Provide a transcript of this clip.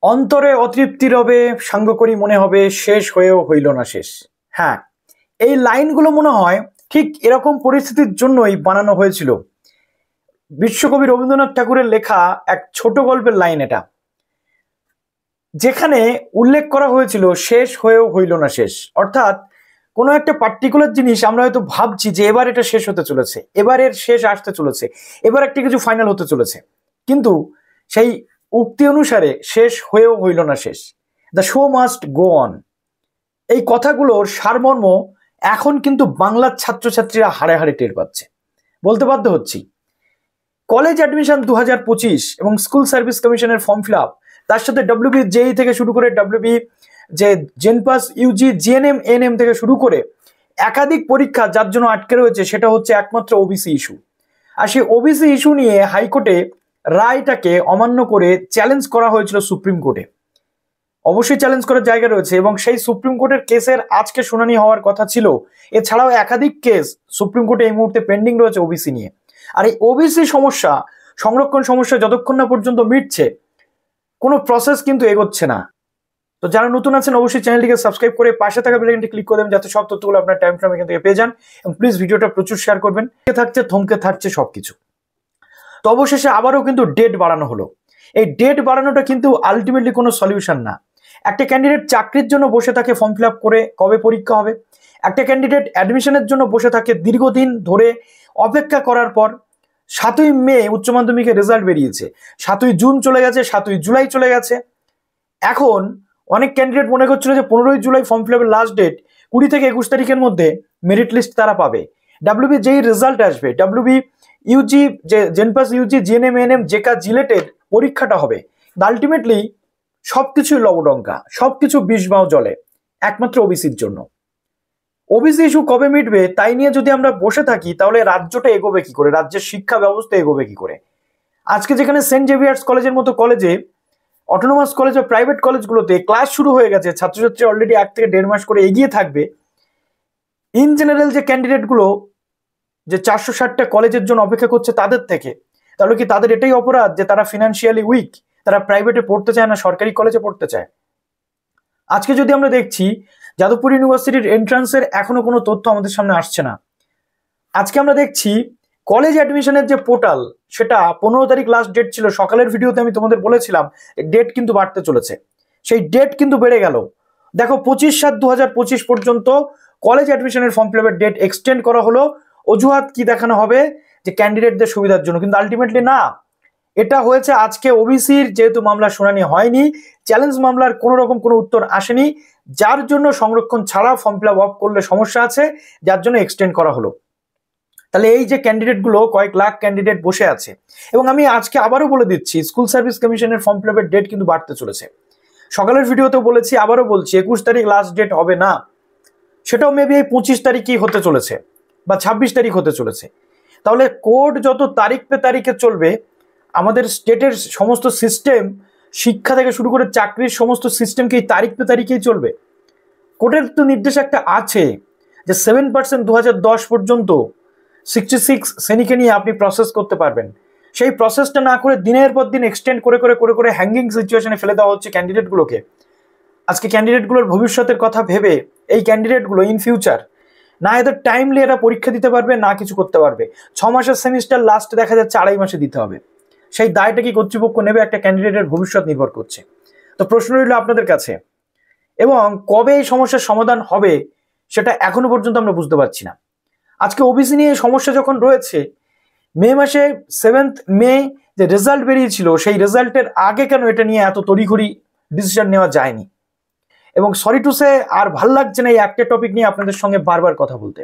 অন্তরে অতৃপ্তি রবে, সাঙ্গ করি মনে হবে, শেষ হয়েও হইল না শেষ। হ্যাঁ, এই লাইনগুলো মনে হয় ঠিক এরকম পরিস্থিতির জন্যই বানানো হয়েছিল। বিশ্বকবি রবীন্দ্রনাথ ঠাকুরের লেখা এক ছোট গল্পের লাইন এটা, যেখানে উল্লেখ করা হয়েছিল শেষ হয়েও হইল না শেষ। অর্থাৎ কোনো একটা পার্টিকুলার জিনিস আমরা হয়তো ভাবছি যে এবার এটা শেষ হতে চলেছে, এবারের শেষ আসতে চলেছে, এবার একটা কিছু ফাইনাল হতে চলেছে, কিন্তু সেই উক্তি অনুসারে শেষ হয়েও হইল না শেষ। The show must go on. এই কথাগুলোর সারমর্ম এখন কিন্তু বাংলার ছাত্রছাত্রীরা হাড়ে হাড়ে টের পাচ্ছে। বলতে বাধ্য হচ্ছি, কলেজ অ্যাডমিশন 2025 এবং স্কুল সার্ভিস কমিশনের ফর্ম ফিল আপ, তার সাথে ডব্লিউবি জেই থেকে শুরু করে ডব্লিউবি যে জেনপাস, ইউজি, জিএনএম, এনএম থেকে শুরু করে একাধিক পরীক্ষা যার জন্য আটকে রয়েছে, সেটা হচ্ছে একমাত্র ওবিসি ইস্যু। আর সেই ওবিসি ইস্যু নিয়ে হাইকোর্টে রায়টাকে অমান্য করে চ্যালেঞ্জ করা হয়েছিল সুপ্রিম কোর্টে। অবশ্যই চ্যালেঞ্জ করার জায়গা রয়েছে এবং সেই সুপ্রিম কোর্টের কেসের আজকে শুনানি হওয়ার কথা ছিল। এছাড়াও একাধিক কেস সুপ্রিম কোর্টে এই মুহূর্তে পেন্ডিং রয়েছে ওবিসি নিয়ে। আর এই ওবিসি সমস্যা, সংরক্ষণ সমস্যা যতক্ষণ না পর্যন্ত মিটছে, কোনো প্রসেস কিন্তু এগোচ্ছে না। তো যারা নতুন আছেন অবশ্যই চ্যানেলটিকে সাবস্ক্রাইব করে পাশে থাকা বেল আইকনটি ক্লিক করে দেবেন, যাতে সব তথ্যগুলো আপনার টাইম ফ্রেম এখান থেকে পেয়ে যান। এবং প্লিজ ভিডিওটা প্রচুর শেয়ার করবেন। থাকছে থমকে থাকছে সবকিছু। তো অবশেষে আবারও কিন্তু ডেট বাড়ানো হলো। এই ডেট বাড়ানোটা কিন্তু আলটিমেটলি কোনো সলিউশন না। একটা ক্যান্ডিডেট চাকরির জন্য বসে থাকে ফর্ম ফিল আপ করে কবে পরীক্ষা হবে, একটা ক্যান্ডিডেট অ্যাডমিশনের জন্য বসে থাকে দীর্ঘদিন ধরে অপেক্ষা করার পর। 7ই মে উচ্চ মাধ্যমিকের রেজাল্ট বেরিয়েছে, 7ই জুন চলে গেছে, 7ই জুলাই চলে গেছে। এখন অনেক ক্যান্ডিডেট মনে করছিল যে 15ই জুলাই ফর্ম ফিল আপের লাস্ট ডেট, 20 থেকে 21 তারিখের মধ্যে মেরিট লিস্ট তারা পাবে, ডাব্লিউবি যেই রেজাল্ট আসবে, ডাব্লিউবি ইউজি যে জেনপাস, ইউজি, জিএনএম, এনএম, জেকা, জিলেটের পরীক্ষাটা হবে। আলটিমেটলি সবকিছুই লবডঙ্কা, সবকিছু বিষবাও জলে একমাত্র ওবিসির জন্য। ওবিসি ইস্যু কবে মিটবে তাই নিয়ে যদি আমরা বসে থাকি, তাহলে রাজ্যটা এগোবে কি করে, রাজ্যের শিক্ষা ব্যবস্থা এগোবে কি করে? আজকে যেখানে সেন্ট জেভিয়ার্স কলেজের মতো কলেজে, অটোনোমাস কলেজ বা প্রাইভেট কলেজগুলোতে ক্লাস শুরু হয়ে গেছে, ছাত্রছাত্রী অলরেডি 1 থেকে 1.5 মাস করে এগিয়ে থাকবে। ইন জেনারেল যে ক্যান্ডিডেটগুলো যে 460টা কলেজের জন্য অপেক্ষা করছে তাদের থেকে, তাহলে কি তাদের এটাই অপরাধ যে তারা ফিনান্সিয়ালি উইক, তারা প্রাইভেটে পড়তে চায় না, সরকারি কলেজে পড়তে চায়? আজকে যদি আমরা দেখছি যাদবপুর ইউনিভার্সিটির এন্ট্রান্সের এখনো কোনো তথ্য আমাদের সামনে আসছে না। আজকে আমরা দেখছি কলেজ অ্যাডমিশনের যে পোর্টাল, সেটা 15 তারিখ লাস্ট ডেট ছিল। সকালের ভিডিওতে আমি তোমাদের বলেছিলাম ডেট কিন্তু বাড়তে চলেছে, সেই ডেট কিন্তু বেড়ে গেল। দেখো 25/7/2025 পর্যন্ত কলেজ অ্যাডমিশনের ফর্ম ফিল আপের ডেট এক্সটেন্ড করা হলো। অজুহাত কি দেখানো হবে? যে ক্যান্ডিডেটদের সুবিধার জন্য, কিন্তু আলটিমেটলি না। এটা হয়েছে আজকে ওবিসির যেহেতু মামলা শুনানি হয়নি, চ্যালেঞ্জ মামলার কোনো রকম কোনো উত্তর আসেনি, যার জন্য সংরক্ষণ ছাড়া ফর্ম ফিল আপ করলে সমস্যা আছে, যার জন্য এক্সটেন্ড করা হলো। তাহলে এই যে ক্যান্ডিডেটগুলো, কয়েক লাখ ক্যান্ডিডেট বসে আছে। এবং আমি আজকে আবারও বলে দিচ্ছি, স্কুল সার্ভিস কমিশনের ফর্ম ফিল আপের ডেট কিন্তু বাড়তে চলেছে। সকালের ভিডিওতেও বলেছি, আবারও বলছি, 21 তারিখ লাস্ট ডেট হবে না, সেটাও মেবি এই 25 তারিখই হতে চলেছে বা 26 তারিখ হতে চলেছে। তাহলে কোর্ট যত তারিখ পে তারিখে চলবে, আমাদের স্টেটের সমস্ত সিস্টেম, শিক্ষা থেকে শুরু করে চাকরির সমস্ত সিস্টেমকে এই তারিখ পে তারিখেই চলবে। কোর্টের তো নির্দেশ একটা আছে যে 7% 2010 পর্যন্ত 66 শ্রেণীকে নিয়ে আপনি প্রসেস করতে পারবেন। সেই প্রসেসটা না করে দিনের পর দিন এক্সটেন্ড করে করে করে করে হ্যাঙ্গিং সিচুয়েশনে ফেলে দেওয়া হচ্ছে ক্যান্ডিডেটগুলোকে। আজকে ক্যান্ডিডেটগুলোর ভবিষ্যতের কথা ভেবে এই ক্যান্ডিডেটগুলো ইন ফিউচার না এদের টাইমলি এরা পরীক্ষা দিতে পারবে, না কিছু করতে পারবে। 6 মাসের সেমিস্টার লাস্ট দেখা যাচ্ছে 2.5 মাসে দিতে হবে। সেই দায়টা কি কর্তৃপক্ষ নেবে? একটা ক্যান্ডিডেটের ভবিষ্যৎ নির্ভর করছে। তো প্রশ্ন রইল আপনাদের কাছে, এবং কবে এই সমস্যার সমাধান হবে সেটা এখনো পর্যন্ত আমরা বুঝতে পারছি না। আজকে ওবিসি নিয়ে সমস্যা যখন রয়েছে, মে মাসে 7 মে যে রেজাল্ট বেরিয়েছিল, সেই রেজাল্টের আগে কেন এটা নিয়ে এত তড়িঘড়ি ডিসিশন নেওয়া যায়নি? এবং সরি টু সে, আর ভাল লাগছে না এই একটা টপিক নিয়ে আপনাদের সঙ্গে বারবার কথা বলতে।